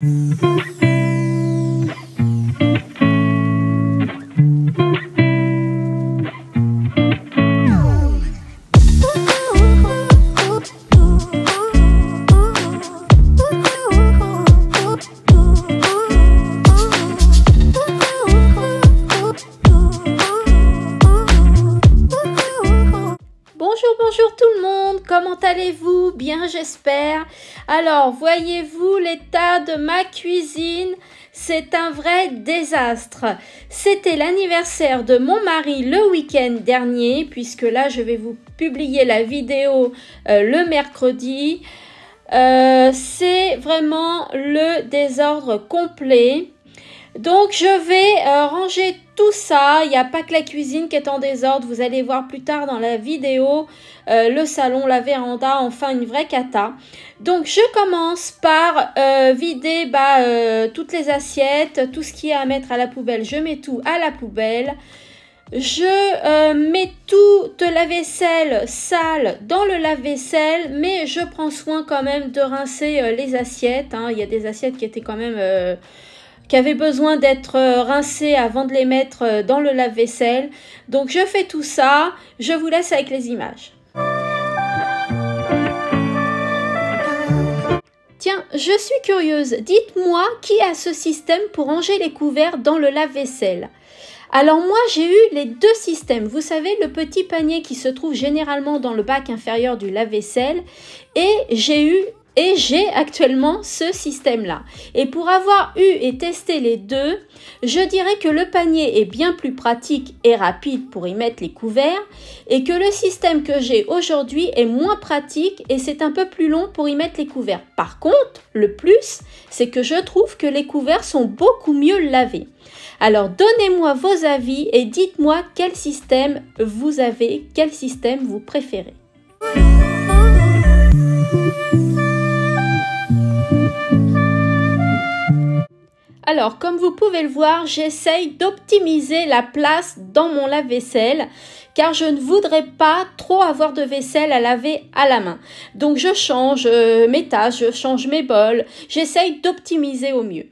Bonjour tout le monde, comment allez-vous? Bien j'espère. Alors voyez-vous l'état de ma cuisine? C'est un vrai désastre. C'était l'anniversaire de mon mari le week-end dernier, puisque là je vais vous publier la vidéo le mercredi. C'est vraiment le désordre complet. Donc je vais ranger tout ça. Il n'y a pas que la cuisine qui est en désordre. Vous allez voir plus tard dans la vidéo le salon, la véranda, enfin une vraie cata. Donc je commence par vider toutes les assiettes, tout ce qui est à mettre à la poubelle. Je mets tout à la poubelle. Je mets toute la vaisselle sale dans le lave-vaisselle, mais je prends soin quand même de rincer les assiettes. Hein. Il y a des assiettes qui étaient quand même... qui avaient besoin d'être rincées avant de les mettre dans le lave-vaisselle. Donc je fais tout ça, je vous laisse avec les images. Tiens, je suis curieuse, dites-moi qui a ce système pour ranger les couverts dans le lave-vaisselle? Alors moi j'ai eu les deux systèmes, vous savez le petit panier qui se trouve généralement dans le bac inférieur du lave-vaisselle et j'ai actuellement ce système-là. Et pour avoir eu et testé les deux, je dirais que le panier est bien plus pratique et rapide pour y mettre les couverts et que le système que j'ai aujourd'hui est moins pratique et c'est un peu plus long pour y mettre les couverts. Par contre, le plus, c'est que je trouve que les couverts sont beaucoup mieux lavés. Alors, donnez-moi vos avis et dites-moi quel système vous avez, quel système vous préférez. Alors, comme vous pouvez le voir, j'essaye d'optimiser la place dans mon lave-vaisselle car je ne voudrais pas trop avoir de vaisselle à laver à la main. Donc, je change mes tasses, je change mes bols, j'essaye d'optimiser au mieux.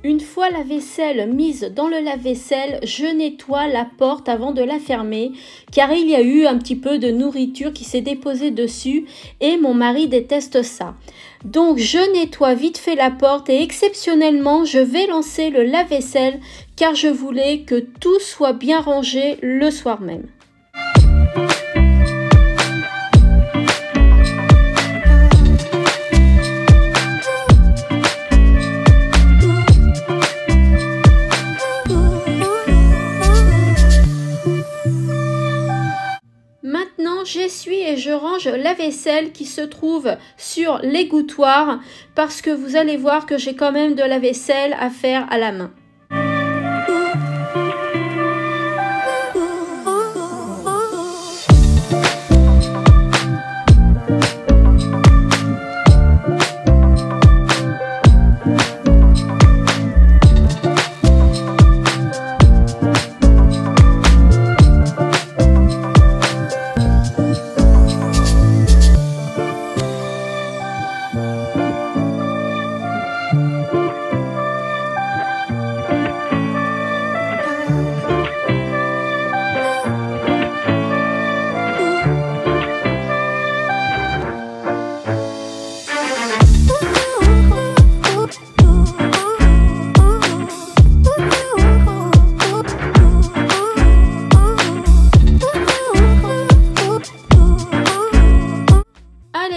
Une fois la vaisselle mise dans le lave-vaisselle, je nettoie la porte avant de la fermer car il y a eu un petit peu de nourriture qui s'est déposée dessus et mon mari déteste ça. Donc je nettoie vite fait la porte et exceptionnellement je vais lancer le lave-vaisselle car je voulais que tout soit bien rangé le soir même. J'essuie et je range la vaisselle qui se trouve sur l'égouttoir parce que vous allez voir que j'ai quand même de la vaisselle à faire à la main.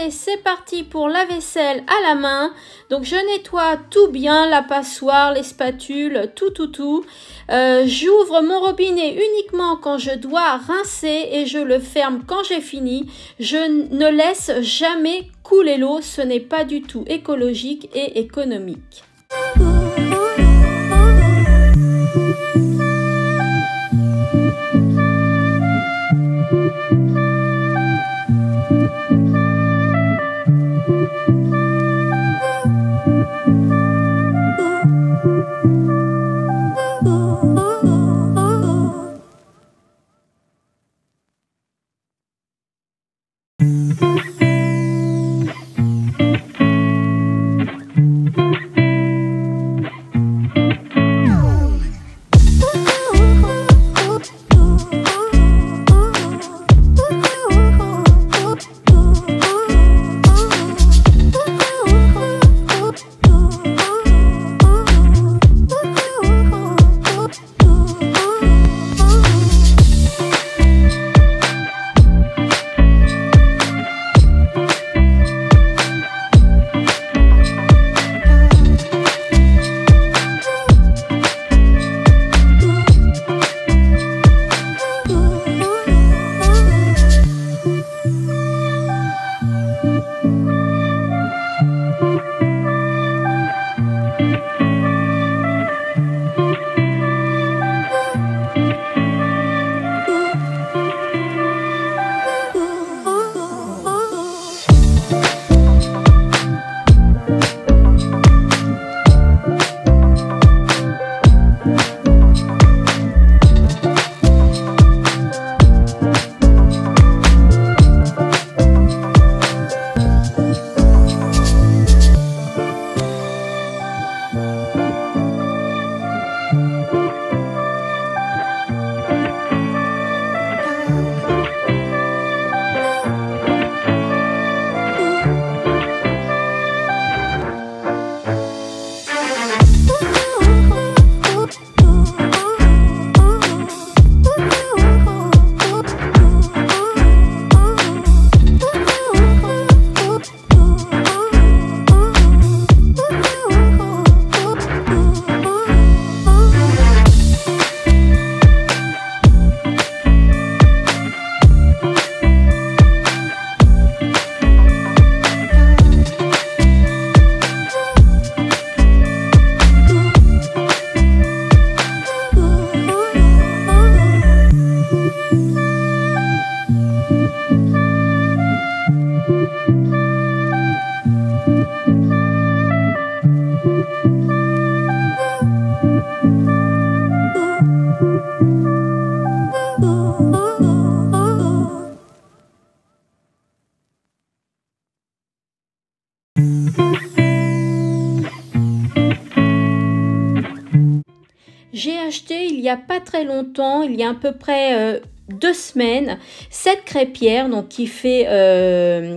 C'est parti pour la vaisselle à la main. Donc je nettoie tout bien, la passoire, les spatules, tout. J'ouvre mon robinet uniquement quand je dois rincer et je le ferme quand j'ai fini. Je ne laisse jamais couler l'eau, ce n'est pas du tout écologique et économique. j'ai acheté il n'y a pas très longtemps, il y a à peu près 2 semaines, cette crêpière donc qui fait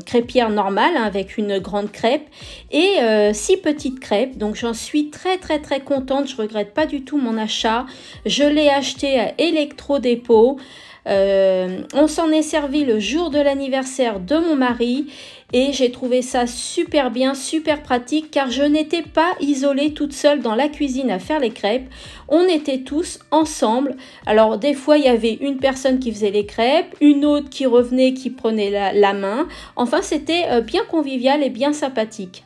crêpière normale hein, avec une grande crêpe et 6 petites crêpes. Donc j'en suis très contente, je regrette pas du tout mon achat. Je l'ai acheté à Electro-Dépôt. On s'en est servi le jour de l'anniversaire de mon mari et j'ai trouvé ça super bien, super pratique car je n'étais pas isolée toute seule dans la cuisine à faire les crêpes. On était tous ensemble. Alors des fois il y avait une personne qui faisait les crêpes, une autre qui revenait, qui prenait la main. Enfin c'était bien convivial et bien sympathique.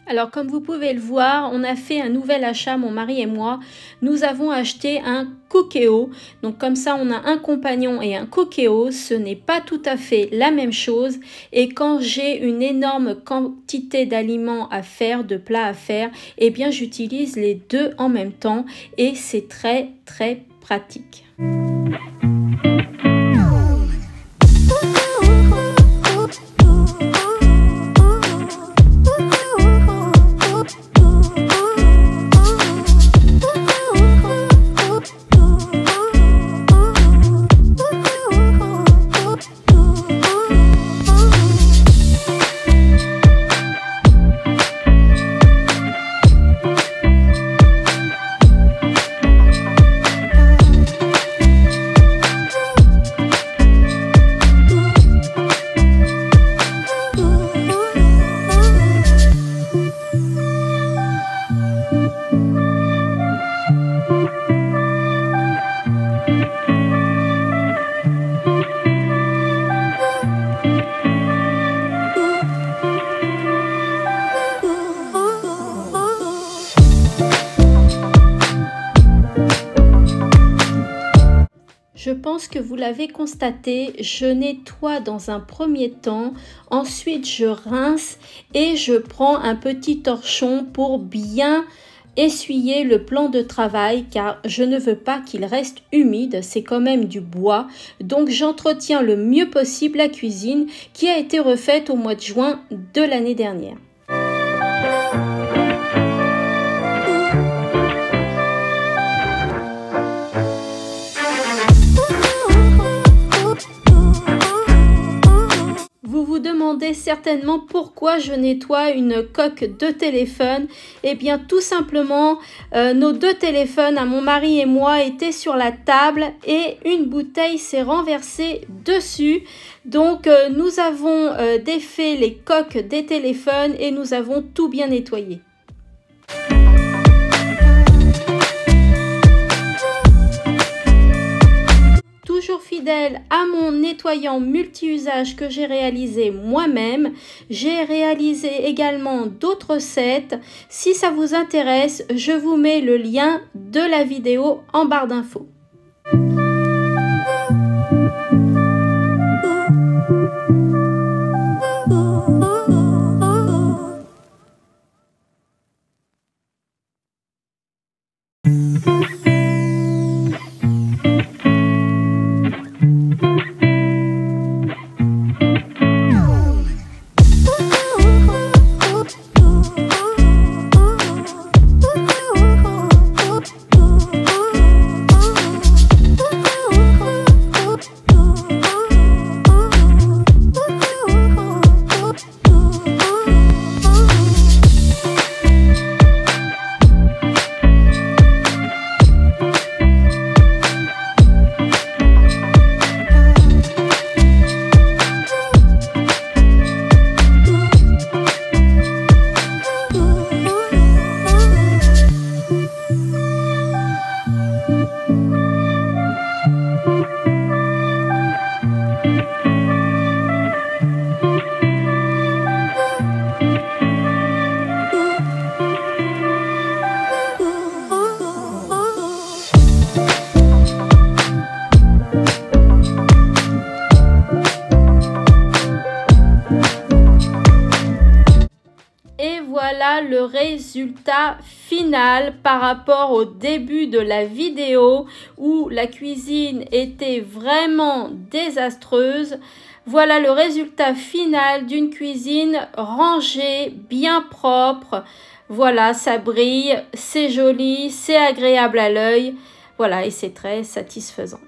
Alors comme vous pouvez le voir, on a fait un nouvel achat, mon mari et moi. Nous avons acheté un Cookéo. Donc comme ça, on a un compagnon et un Cookéo. Ce n'est pas tout à fait la même chose. Et quand j'ai une énorme quantité d'aliments à faire, de plats à faire, eh bien j'utilise les deux en même temps. Et c'est très pratique. Je pense que vous l'avez constaté, je nettoie dans un premier temps, ensuite je rince et je prends un petit torchon pour bien essuyer le plan de travail car je ne veux pas qu'il reste humide, c'est quand même du bois. Donc j'entretiens le mieux possible la cuisine qui a été refaite au mois de juin de l'année dernière. Vous vous demandez certainement pourquoi je nettoie une coque de téléphone. Eh bien tout simplement, nos deux téléphones à mon mari et moi étaient sur la table et une bouteille s'est renversée dessus. Donc nous avons défait les coques des téléphones et nous avons tout bien nettoyé. Toujours fidèle à mon nettoyant multi-usage que j'ai réalisé moi-même. J'ai réalisé également d'autres sets. Si ça vous intéresse, je vous mets le lien de la vidéo en barre d'infos. le résultat final par rapport au début de la vidéo où la cuisine était vraiment désastreuse. Voilà le résultat final d'une cuisine rangée, bien propre. Voilà, ça brille, c'est joli, c'est agréable à l'œil. Voilà, et c'est très satisfaisant.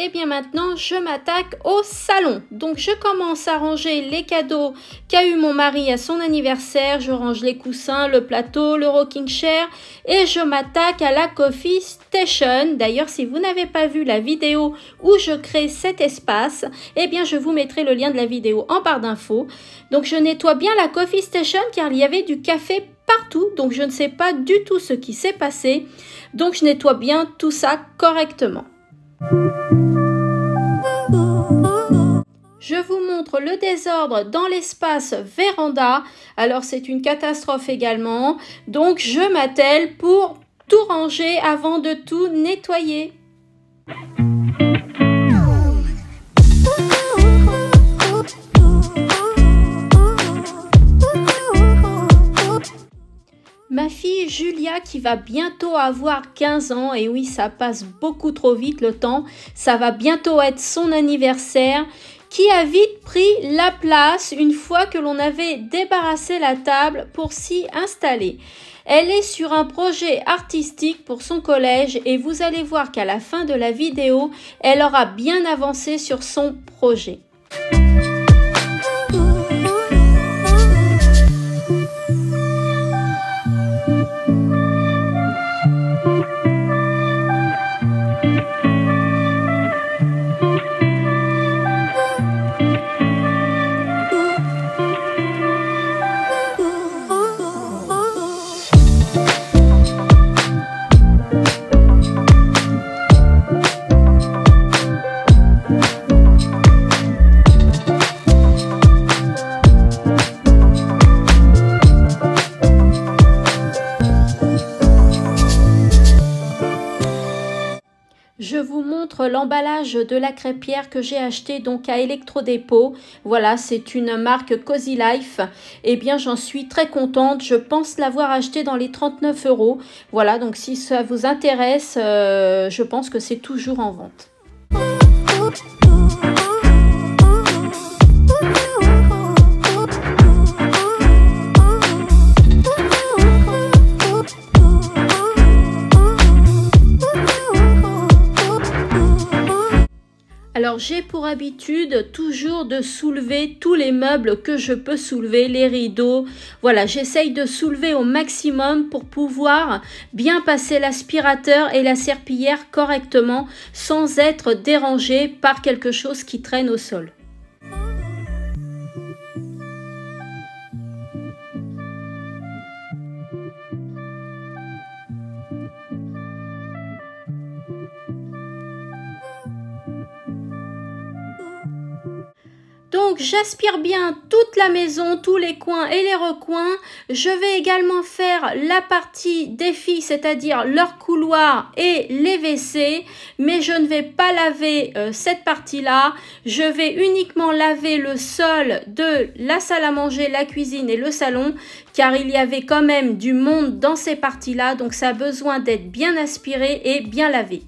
Et bien maintenant, je m'attaque au salon. Donc, je commence à ranger les cadeaux qu'a eu mon mari à son anniversaire. Je range les coussins, le plateau, le rocking chair et je m'attaque à la coffee station. D'ailleurs, si vous n'avez pas vu la vidéo où je crée cet espace, eh bien, je vous mettrai le lien de la vidéo en barre d'infos. Donc, je nettoie bien la coffee station car il y avait du café partout. Donc, je ne sais pas du tout ce qui s'est passé. Donc, je nettoie bien tout ça correctement. Je vous montre le désordre dans l'espace véranda. Alors c'est une catastrophe également. Donc je m'attelle pour tout ranger avant de tout nettoyer. Ma fille Julia qui va bientôt avoir 15 ans, et oui ça passe beaucoup trop vite le temps, ça va bientôt être son anniversaire, qui a vite pris la place une fois que l'on avait débarrassé la table pour s'y installer. Elle est sur un projet artistique pour son collège et vous allez voir qu'à la fin de la vidéo, elle aura bien avancé sur son projet. Je vous montre l'emballage de la crêpière que j'ai acheté donc à Electrodépôt. Voilà, c'est une marque Cozy Life. Eh bien, j'en suis très contente. Je pense l'avoir acheté dans les 39 €. Voilà, donc si ça vous intéresse, je pense que c'est toujours en vente. Alors j'ai pour habitude toujours de soulever tous les meubles que je peux soulever, les rideaux. Voilà, j'essaye de soulever au maximum pour pouvoir bien passer l'aspirateur et la serpillière correctement sans être dérangé par quelque chose qui traîne au sol. Donc j'aspire bien toute la maison, tous les coins et les recoins. Je vais également faire la partie des filles, c'est-à-dire leur couloir et les WC. Mais je ne vais pas laver cette partie-là. Je vais uniquement laver le sol de la salle à manger, la cuisine et le salon. Car il y avait quand même du monde dans ces parties-là. Donc ça a besoin d'être bien aspiré et bien lavé.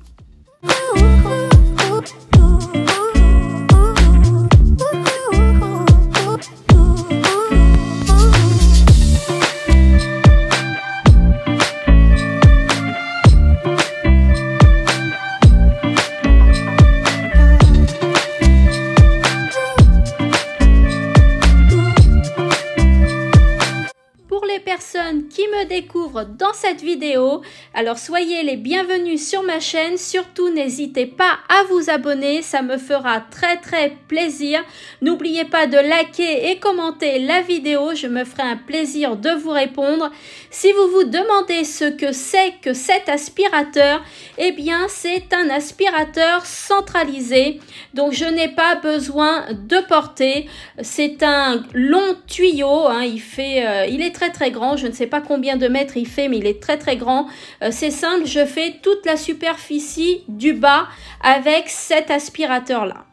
personnes qui me découvrent dans cette vidéo. Alors soyez les bienvenus sur ma chaîne. Surtout n'hésitez pas à vous abonner, ça me fera très plaisir. N'oubliez pas de liker et commenter la vidéo, je me ferai un plaisir de vous répondre. Si vous vous demandez ce que c'est que cet aspirateur, eh bien c'est un aspirateur centralisé. Donc je n'ai pas besoin de porter. C'est un long tuyau, hein, il est très grand. Je ne sais pas combien de mètres il fait, mais il est très grand. C'est simple, je fais toute la superficie du bas avec cet aspirateur là.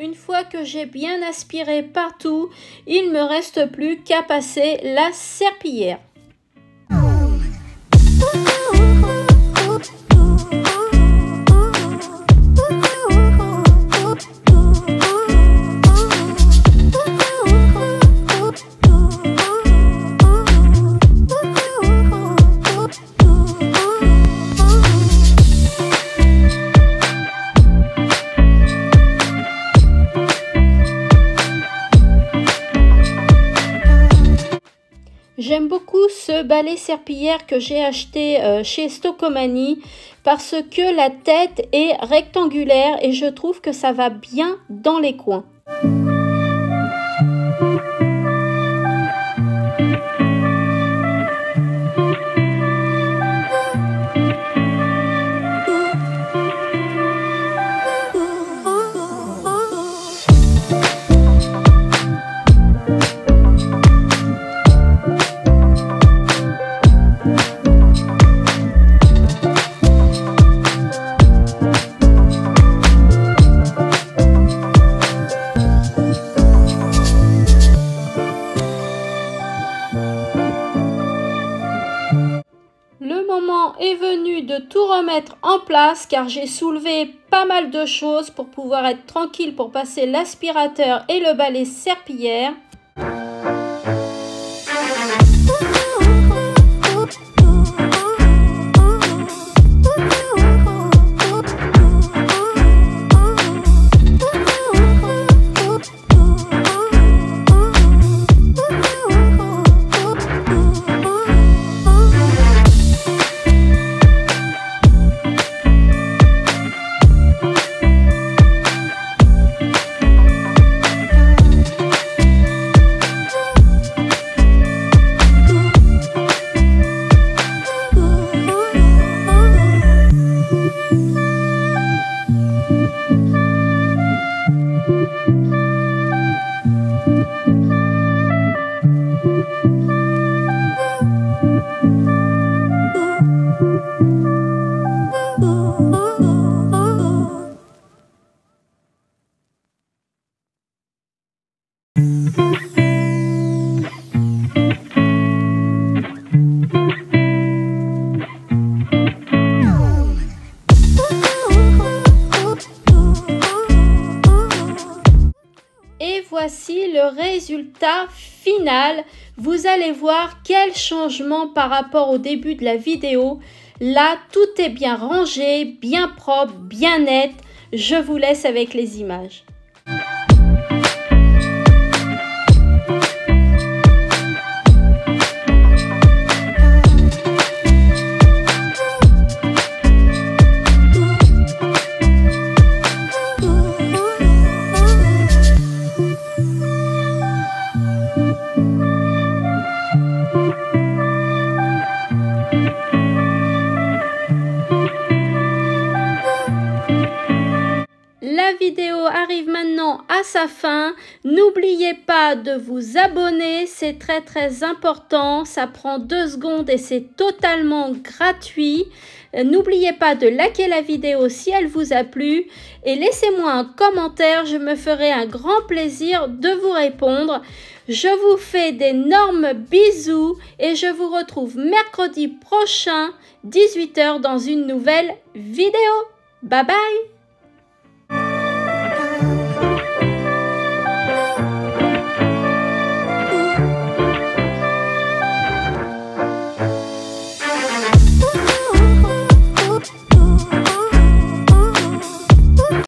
Une fois que j'ai bien aspiré partout, il ne me reste plus qu'à passer la serpillière. J'aime beaucoup ce balai serpillière que j'ai acheté chez Stocomanie parce que la tête est rectangulaire et je trouve que ça va bien dans les coins. Le moment est venu de tout remettre en place car j'ai soulevé pas mal de choses pour pouvoir être tranquille pour passer l'aspirateur et le balai serpillière. Et voici le résultat final. Vous allez voir quel changement par rapport au début de la vidéo. Là, tout est bien rangé, bien propre, bien net. Je vous laisse avec les images. arrive maintenant à sa fin. N'oubliez pas de vous abonner, c'est très très important. Ça prend 2 secondes et c'est totalement gratuit. N'oubliez pas de liker la vidéo si elle vous a plu et laissez-moi un commentaire, je me ferai un grand plaisir de vous répondre. Je vous fais d'énormes bisous et je vous retrouve mercredi prochain, 18 h dans une nouvelle vidéo. Bye bye!